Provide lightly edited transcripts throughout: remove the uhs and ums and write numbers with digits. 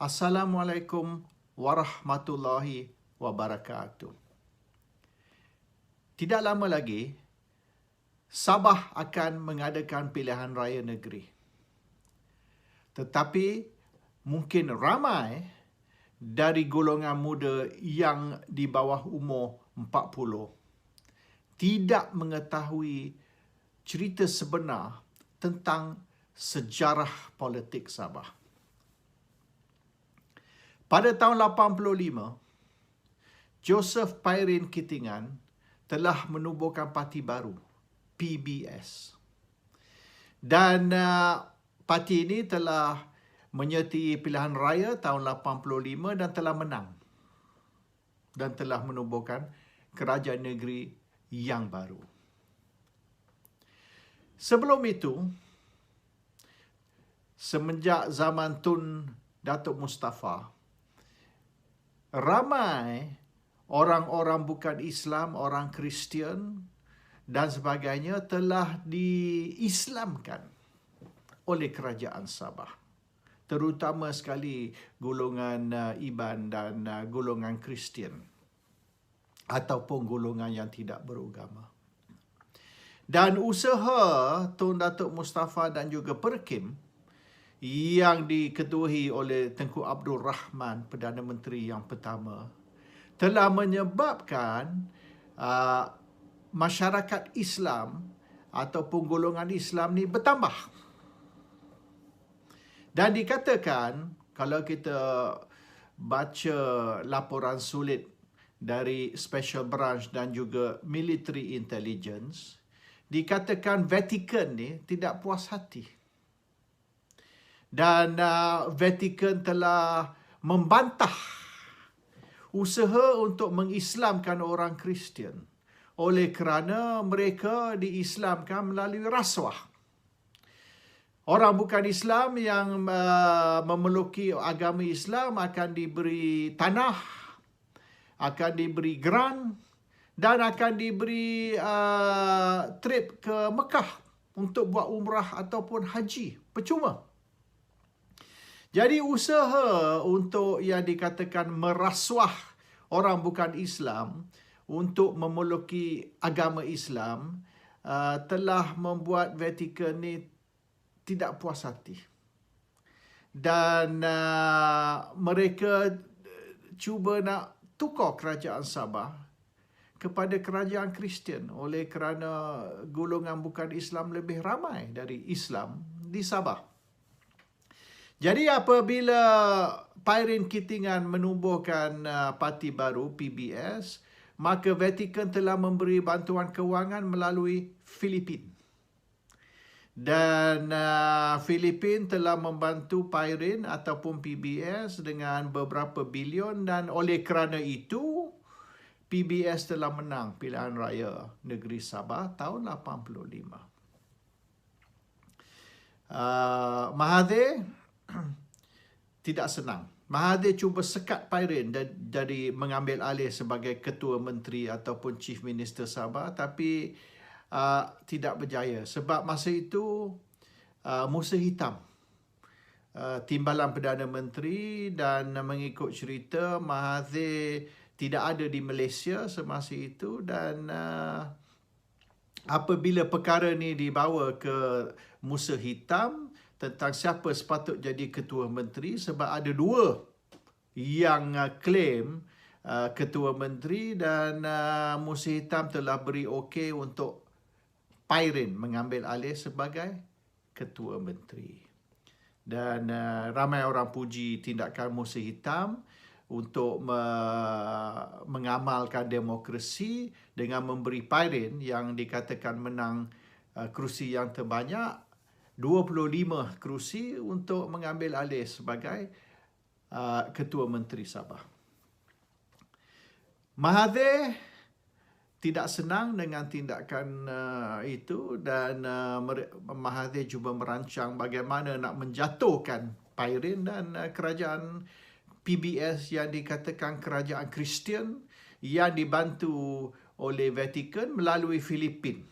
Assalamualaikum warahmatullahi wabarakatuh. Tidak lama lagi, Sabah akan mengadakan pilihan raya negeri. Tetapi mungkin ramai dari golongan muda yang di bawah umur 40 tidak mengetahui cerita sebenar tentang sejarah politik Sabah. Pada tahun 85, Joseph Pairin Kittingan telah menubuhkan parti baru, PBS. Dan parti ini telah menyertai pilihan raya tahun 85 dan telah menang. Dan telah menubuhkan kerajaan negeri yang baru. Sebelum itu, semenjak zaman Tun Datuk Mustafa, ramai orang-orang bukan Islam, orang Kristian dan sebagainya telah diislamkan oleh kerajaan Sabah. Terutama sekali golongan Iban dan golongan Kristian ataupun golongan yang tidak beragama. Dan usaha Tun Datuk Mustafa dan juga Perkim yang diketuai oleh Tengku Abdul Rahman, Perdana Menteri yang pertama, telah menyebabkan masyarakat Islam ataupun golongan Islam ni bertambah. Dan dikatakan, kalau kita baca laporan sulit dari Special Branch dan juga Military Intelligence, dikatakan Vatican ni tidak puas hati. Dan Vatican telah membantah usaha untuk mengislamkan orang Kristian oleh kerana mereka diislamkan melalui rasuah. Orang bukan Islam yang memeluki agama Islam akan diberi tanah, akan diberi grant dan akan diberi trip ke Mekah untuk buat umrah ataupun haji percuma. Jadi usaha untuk yang dikatakan merasuah orang bukan Islam untuk memeluki agama Islam telah membuat Vatican ni tidak puas hati. Dan mereka cuba nak tukar kerajaan Sabah kepada kerajaan Kristian oleh kerana golongan bukan Islam lebih ramai dari Islam di Sabah. Jadi apabila Pairin Kittingan menubuhkan parti baru PBS, maka Vatican telah memberi bantuan kewangan melalui Filipina. Dan Filipina telah membantu Pairin ataupun PBS dengan beberapa bilion dan oleh kerana itu PBS telah menang pilihan raya negeri Sabah tahun 85. Mahathir tidak senang. Mahathir cuba sekat Pairin dari mengambil alih sebagai Ketua Menteri ataupun Chief Minister Sabah, tapi tidak berjaya. Sebab masa itu Musa Hitam timbalan Perdana Menteri dan mengikut cerita Mahathir tidak ada di Malaysia semasa itu dan apabila perkara ni dibawa ke Musa Hitam tentang siapa sepatut jadi Ketua Menteri, sebab ada dua yang claim Ketua Menteri dan Musa Hitam telah beri okey untuk Pairin mengambil alih sebagai Ketua Menteri. Dan ramai orang puji tindakan Musa Hitam untuk mengamalkan demokrasi dengan memberi Pairin yang dikatakan menang kerusi yang terbanyak 25 kerusi untuk mengambil alih sebagai Ketua Menteri Sabah. Mahathir tidak senang dengan tindakan itu dan Mahathir cuba merancang bagaimana nak menjatuhkan Pairin dan kerajaan PBS yang dikatakan kerajaan Kristian yang dibantu oleh Vatican melalui Filipina.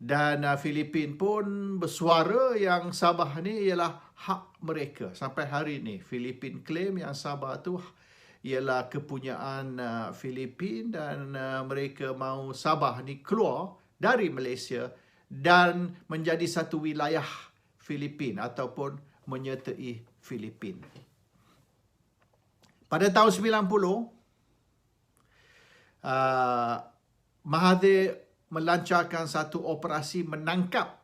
Dan Filipin pun bersuara yang Sabah ni ialah hak mereka. Sampai hari ni Filipin claim yang Sabah tu ialah kepunyaan Filipin, dan mereka mahu Sabah ni keluar dari Malaysia dan menjadi satu wilayah Filipin ataupun menyertai Filipin. Pada tahun 90, Mahathir melancarkan satu operasi menangkap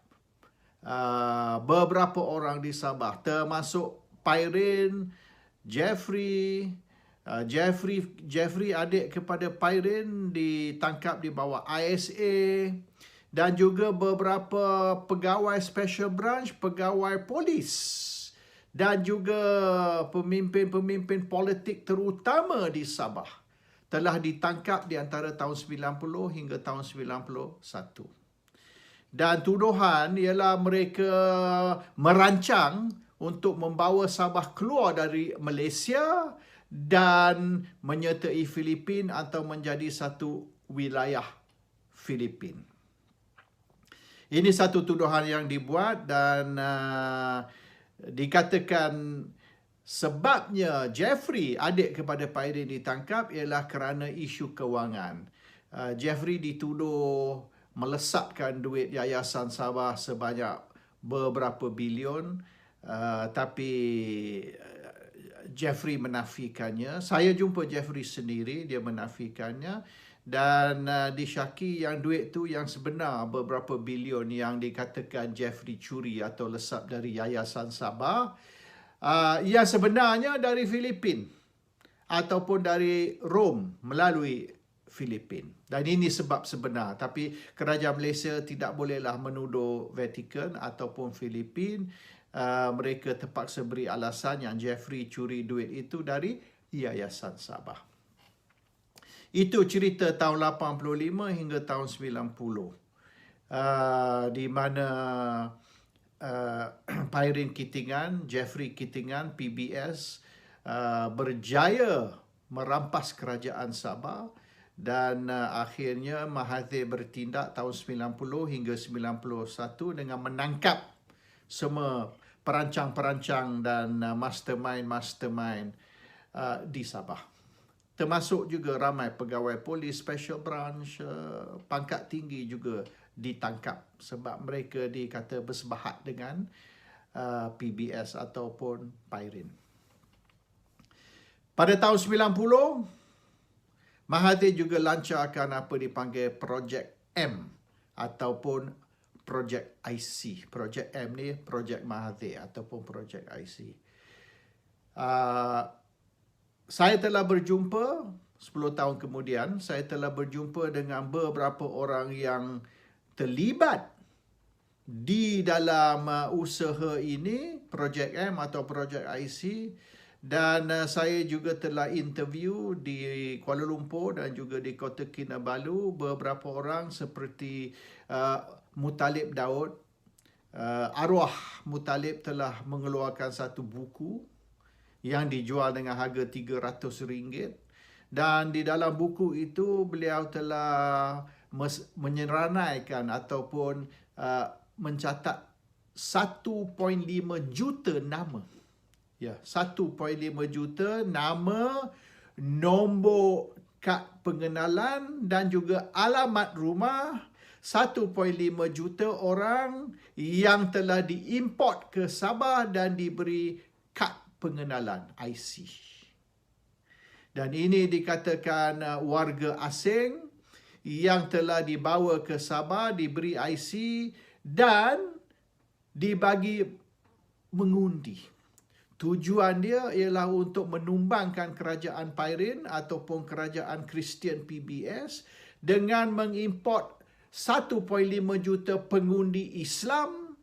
beberapa orang di Sabah, termasuk Pairin, Jeffrey adik kepada Pairin ditangkap di bawah ISA, dan juga beberapa pegawai special branch, pegawai polis, dan juga pemimpin-pemimpin politik terutama di Sabah telah ditangkap di antara tahun 90 hingga tahun 91. Dan tuduhan ialah mereka merancang untuk membawa Sabah keluar dari Malaysia dan menyertai Filipin atau menjadi satu wilayah Filipin. Ini satu tuduhan yang dibuat, dan dikatakan sebabnya Jeffrey, adik kepada Pairin, ditangkap ialah kerana isu kewangan. Jeffrey dituduh melesapkan duit Yayasan Sabah sebanyak beberapa bilion, tapi Jeffrey menafikannya. Saya jumpa Jeffrey sendiri, dia menafikannya, dan disyaki yang duit tu yang sebenar beberapa bilion yang dikatakan Jeffrey curi atau lesap dari Yayasan Sabah, yang sebenarnya dari Filipin ataupun dari Rom melalui Filipin. Dan ini sebab sebenar. Tapi kerajaan Malaysia tidak bolehlah menuduh Vatican ataupun Filipin. Mereka terpaksa beri alasan yang Jeffrey curi duit itu dari Yayasan Sabah. Itu cerita tahun 85 hingga tahun 90. Di mana Pairin Kitingan, Jeffrey Kitingan, PBS berjaya merampas kerajaan Sabah, dan akhirnya Mahathir bertindak tahun 90 hingga 91 dengan menangkap semua perancang-perancang dan mastermind di Sabah. Termasuk juga ramai pegawai polis, special branch, pangkat tinggi juga ditangkap sebab mereka dikata bersebahat dengan PBS ataupun Pairin. Pada tahun 90, Mahathir juga lancarkan apa dipanggil Projek M ataupun Projek IC. Projek M ni Projek Mahathir ataupun Projek IC. Saya telah berjumpa 10 tahun kemudian, saya telah berjumpa dengan beberapa orang yang terlibat di dalam usaha ini, Projek M atau Projek IC, dan saya juga telah interview di Kuala Lumpur dan juga di Kota Kinabalu beberapa orang seperti Muttalib Daud. Arwah Muttalib telah mengeluarkan satu buku yang dijual dengan harga RM300, dan di dalam buku itu beliau telah menyeranaikan ataupun mencatat 1.5 juta nama. Ya, 1.5 juta nama, nombor kad pengenalan dan juga alamat rumah. 1.5 juta orang yang telah diimport ke Sabah dan diberi kad pengenalan IC. Dan ini dikatakan warga asing yang telah dibawa ke Sabah, diberi IC dan dibagi mengundi. Tujuan dia ialah untuk menumbangkan kerajaan Pairin ataupun kerajaan Kristian PBS dengan mengimport 1.5 juta pengundi Islam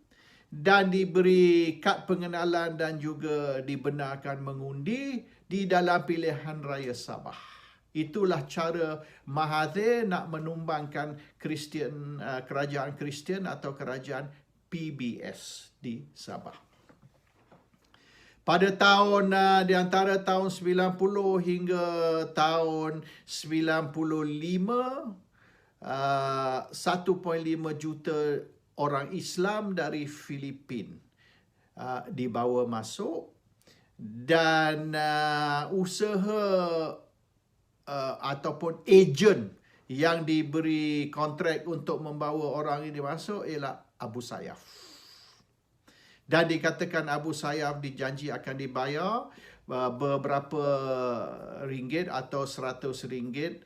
dan diberi kad pengenalan dan juga dibenarkan mengundi di dalam pilihan raya Sabah. Itulah cara Mahathir nak menumbangkan kerajaan Kristian atau kerajaan PBS di Sabah. Pada tahun di antara tahun 90 hingga tahun 95, 1.5 juta orang Islam dari Filipina dibawa masuk, dan usaha ataupun ejen yang diberi kontrak untuk membawa orang ini masuk ialah Abu Sayyaf. Dan dikatakan Abu Sayyaf dijanji akan dibayar beberapa ringgit atau RM100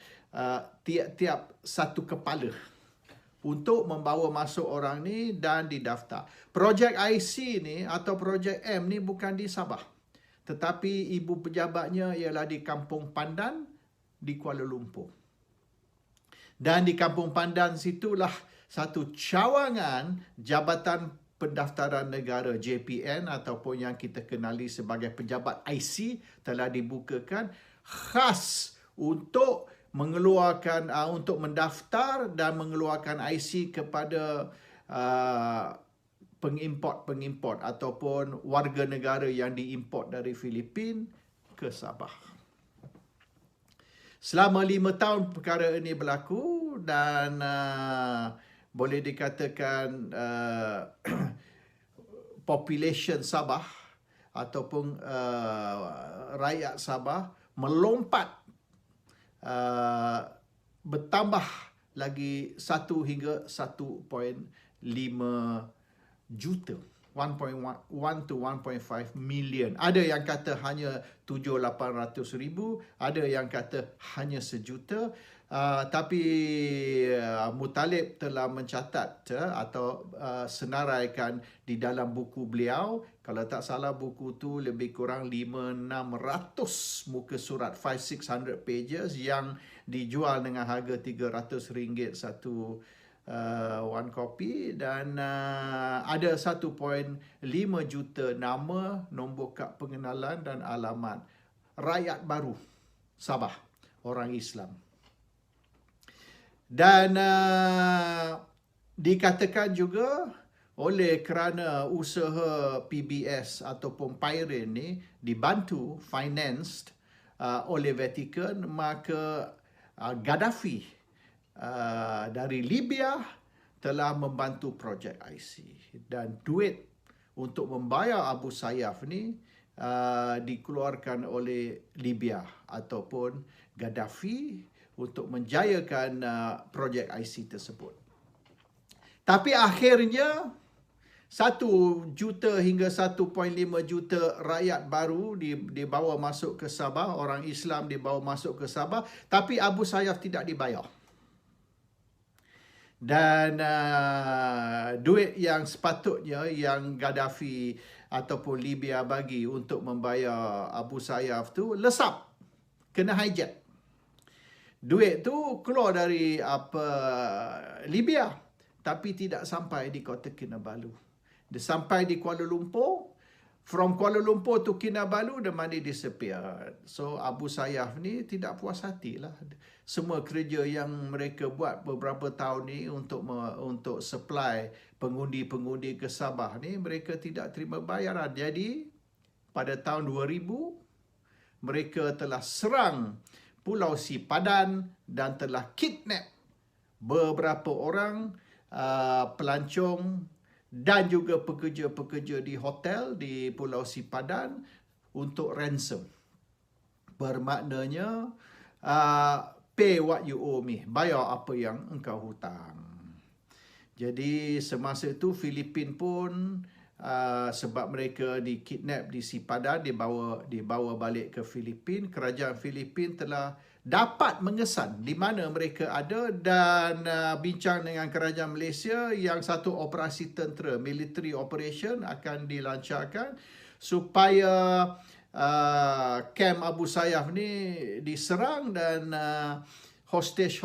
tiap-tiap satu kepala untuk membawa masuk orang ni dan didaftar. Projek IC ni atau Projek M ni bukan di Sabah, tetapi ibu pejabatnya ialah di Kampung Pandan di Kuala Lumpur. Dan di Kampung Pandan situlah satu cawangan Jabatan Pendaftaran Negara JPN ataupun yang kita kenali sebagai Pejabat IC telah dibukakan khas untuk mengeluarkan untuk mendaftar dan mengeluarkan IC kepada pengimport-pengimport ataupun warga negara yang diimport dari Filipina ke Sabah. Selama 5 tahun perkara ini berlaku dan boleh dikatakan population Sabah ataupun rakyat Sabah melompat bertambah lagi 1 hingga 1.5 juta. 1.1 to 1.5 million. Ada yang kata hanya 700-800 ribu, ada yang kata hanya 1 juta. Tapi Muttalib telah mencatat atau senaraikan di dalam buku beliau, kalau tak salah buku tu lebih kurang 500-600 muka surat, 500-600 pages yang dijual dengan harga RM300 satu one copy, dan ada 1.5 juta nama, nombor kad pengenalan dan alamat rakyat baru Sabah, orang Islam. Dan dikatakan juga oleh kerana usaha PBS ataupun Pairin ni dibantu, financed oleh Vatican, maka Gaddafi dari Libya telah membantu projek IC, dan duit untuk membayar Abu Sayyaf ni dikeluarkan oleh Libya ataupun Gaddafi untuk menjayakan projek IC tersebut. Tapi akhirnya 1 juta hingga 1.5 juta rakyat baru dibawa masuk ke Sabah, orang Islam dibawa masuk ke Sabah, tapi Abu Sayyaf tidak dibayar. Dan duit yang sepatutnya yang Gaddafi ataupun Libya bagi untuk membayar Abu Sayyaf tu lesap, kena hijack. Duit tu keluar dari Libya, tapi tidak sampai di Kota Kinabalu. Dia sampai di Kuala Lumpur. From Kuala Lumpur to Kinabalu, the money disappeared. So Abu Sayyaf ni tidak puas hati lah. Semua kerja yang mereka buat beberapa tahun ni untuk supply pengundi-pengundi ke Sabah ni, mereka tidak terima bayaran. Jadi pada tahun 2000 mereka telah serang Pulau Sipadan dan telah kidnap beberapa orang pelancong dan juga pekerja-pekerja di hotel di Pulau Sipadan untuk ransom. Bermaknanya pay what you owe me, bayar apa yang engkau hutang. Jadi semasa itu Filipina pun sebab mereka dikidnap di Sipadan, dibawa balik ke Filipina, kerajaan Filipina telah dapat mengesan di mana mereka ada dan bincang dengan kerajaan Malaysia yang satu operasi tentera, military operation akan dilancarkan supaya kem Abu Sayyaf ni diserang dan hostage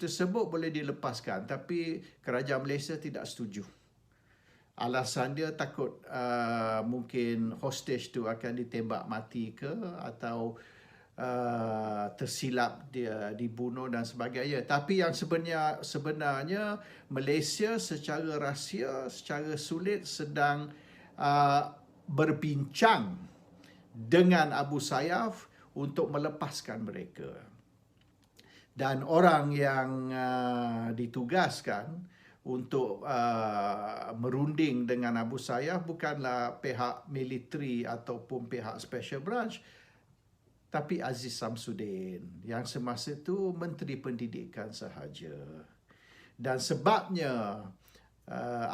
tersebut boleh dilepaskan. Tapi kerajaan Malaysia tidak setuju. Alasan dia takut mungkin hostage tu akan ditembak mati ke atau tersilap dia dibunuh dan sebagainya. Tapi yang sebenarnya Malaysia secara rahsia, secara sulit sedang berbincang dengan Abu Sayyaf untuk melepaskan mereka. Dan orang yang ditugaskan untuk merunding dengan Abu Sayyaf bukanlah pihak militeri ataupun pihak special branch, tapi Aziz Samsudin yang semasa itu Menteri Pendidikan sahaja. Dan sebabnya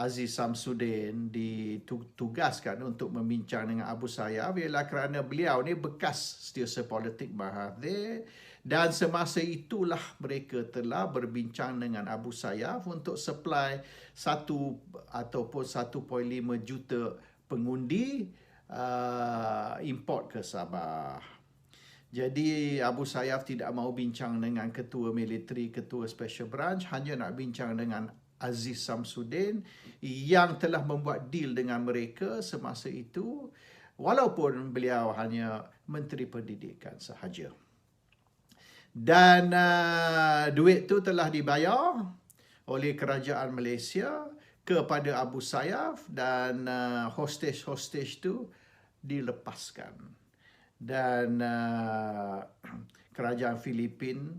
Aziz Samsudin ditugaskan untuk membincang dengan Abu Sayyaf ialah kerana beliau ni bekas setiausaha politik Mahathir, dan semasa itulah mereka telah berbincang dengan Abu Sayyaf untuk supply 1 ataupun 1.5 juta pengundi import ke Sabah. Jadi Abu Sayyaf tidak mahu bincang dengan ketua militeri, ketua special branch, hanya nak bincang dengan Aziz Samsudin yang telah membuat deal dengan mereka semasa itu, walaupun beliau hanya Menteri Pendidikan sahaja. Dan duit tu telah dibayar oleh kerajaan Malaysia kepada Abu Sayyaf, dan hostage-hostage tu dilepaskan. Dan kerajaan Filipin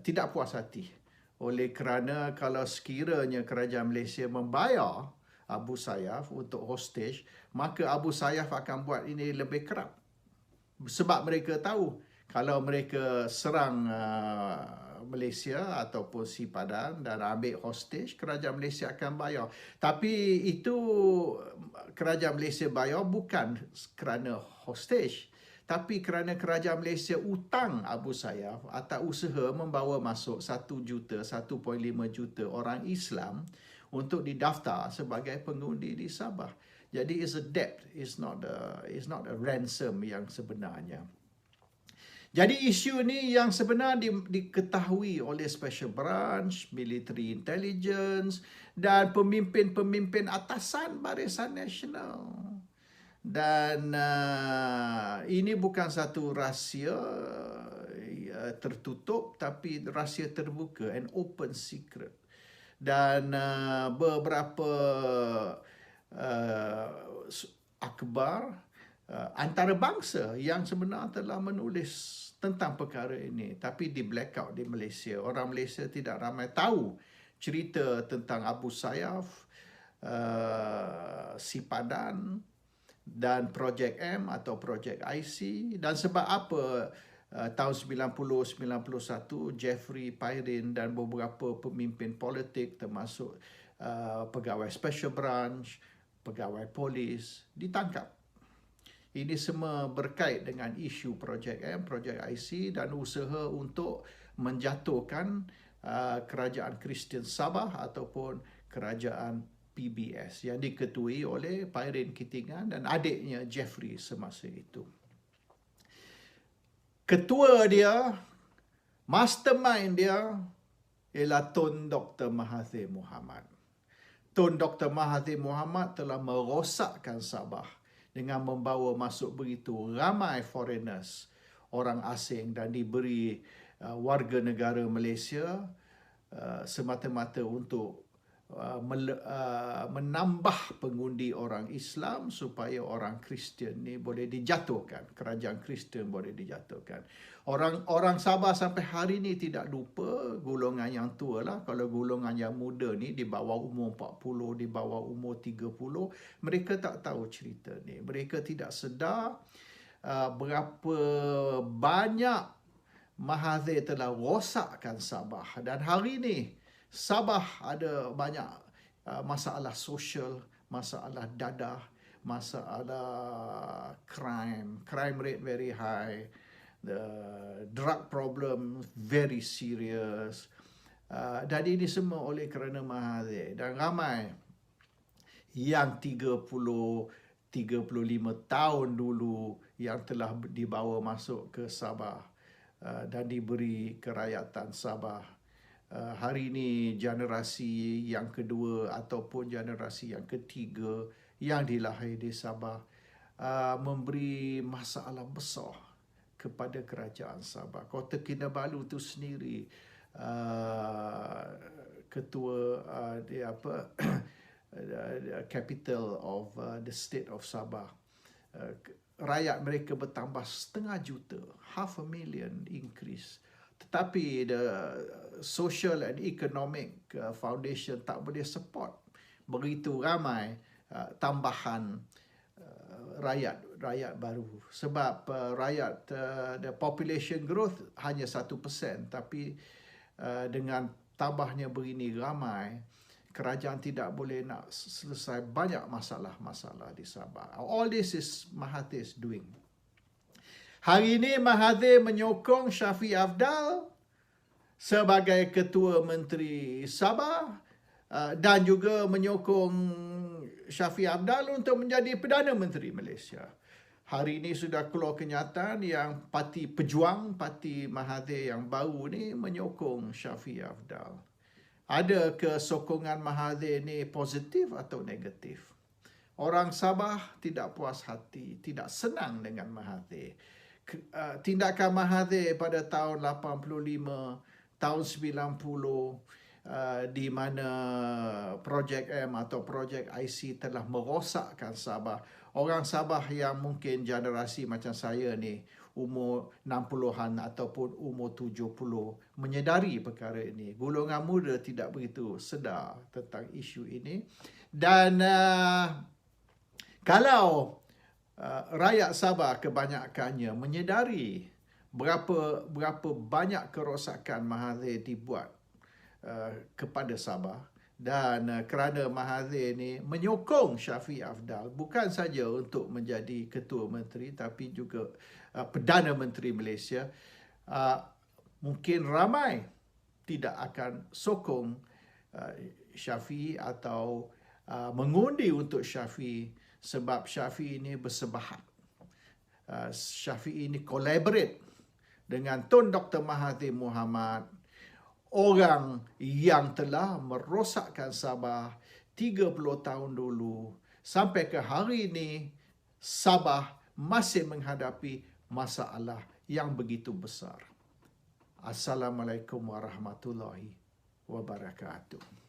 tidak puas hati oleh kerana kalau sekiranya kerajaan Malaysia membayar Abu Sayyaf untuk hostage, maka Abu Sayyaf akan buat ini lebih kerap. Sebab mereka tahu kalau mereka serang Malaysia ataupun Sipadan dan ambil hostage, kerajaan Malaysia akan bayar. Tapi itu kerajaan Malaysia bayar bukan kerana hostage, tapi kerana kerajaan Malaysia utang Abu Sayyaf atas usaha membawa masuk 1 juta, 1.5 juta orang Islam untuk didaftar sebagai pengundi di Sabah. Jadi it's a debt, it's not a ransom yang sebenarnya. Jadi isu ni yang sebenar diketahui oleh Special Branch, Military Intelligence dan pemimpin-pemimpin atasan Barisan Nasional. Dan ini bukan satu rahsia tertutup, tapi rahsia terbuka, an open secret. Dan beberapa akhbar antarabangsa yang sebenar telah menulis tentang perkara ini, tapi di blackout di Malaysia. Orang Malaysia tidak ramai tahu cerita tentang Abu Sayyaf, Sipadan dan Projek M atau Projek IC, dan sebab apa tahun 90-91 Jeffrey Pairin dan beberapa pemimpin politik termasuk pegawai special branch, pegawai polis ditangkap. Ini semua berkait dengan isu Projek M, Projek IC dan usaha untuk menjatuhkan kerajaan Kristian Sabah ataupun kerajaan PBS yang diketuai oleh Pairin Kitingan dan adiknya Jeffrey semasa itu. Ketua dia, mastermind dia ialah Tun Dr. Mahathir Mohamad. Tun Dr. Mahathir Mohamad telah merosakkan Sabah dengan membawa masuk begitu ramai foreigners, orang asing, dan diberi warga negara Malaysia semata-mata untuk menambah pengundi orang Islam supaya orang Kristian ni boleh dijatuhkan, kerajaan Kristian boleh dijatuhkan. Orang Sabah sampai hari ni tidak lupa, golongan yang tua lah, kalau golongan yang muda ni di bawah umur 40, di bawah umur 30, mereka tak tahu cerita ni. Mereka tidak sedar berapa banyak Mahathir telah rosakkan Sabah. Dan hari ni Sabah ada banyak masalah sosial, masalah dadah, masalah crime rate very high, the drug problem very serious. Dan ini semua oleh kerana Mahathir. Dan ramai yang 35 tahun dulu yang telah dibawa masuk ke Sabah dan diberi kerakyatan Sabah, hari ini generasi yang kedua ataupun generasi yang ketiga yang dilahir di Sabah memberi masalah besar kepada kerajaan Sabah. Kota Kinabalu itu sendiri, ketua capital of the state of Sabah, rakyat mereka bertambah 500,000, 500,000 increase. tetapi the social and economic foundation tak boleh support begitu ramai tambahan rakyat baru, sebab the population growth hanya 1%, tapi dengan tambahnya begini ramai, kerajaan tidak boleh nak selesai banyak masalah-masalah di Sabah. All this is Mahathir is doing. Hari ini Mahathir menyokong Shafie Apdal sebagai Ketua Menteri Sabah dan juga menyokong Shafie Apdal untuk menjadi Perdana Menteri Malaysia. Hari ini sudah keluar kenyataan yang Parti Pejuang, Parti Mahathir yang baru ni menyokong Shafie Apdal. Ada kesokongan Mahathir ni positif atau negatif? Orang Sabah tidak puas hati, tidak senang dengan Mahathir. Tindakan Mahathir pada tahun 85, tahun 90, di mana projek M atau projek IC telah merosakkan Sabah. Orang Sabah yang mungkin generasi macam saya ni, umur 60-an ataupun umur 70, menyedari perkara ini. Golongan muda tidak begitu sedar tentang isu ini. Dan kalau rakyat Sabah kebanyakannya menyedari berapa banyak kerosakan Mahathir dibuat kepada Sabah, dan kerana Mahathir ni menyokong Shafie Apdal bukan saja untuk menjadi Ketua Menteri tapi juga Perdana Menteri Malaysia, mungkin ramai tidak akan sokong Shafie atau mengundi untuk Shafie, sebab Shafie ini bersebahat. Shafie ini collaborate dengan Tun Dr. Mahathir Mohamad, orang yang telah merosakkan Sabah 30 tahun dulu. Sampai ke hari ini, Sabah masih menghadapi masalah yang begitu besar. Assalamualaikum warahmatullahi wabarakatuh.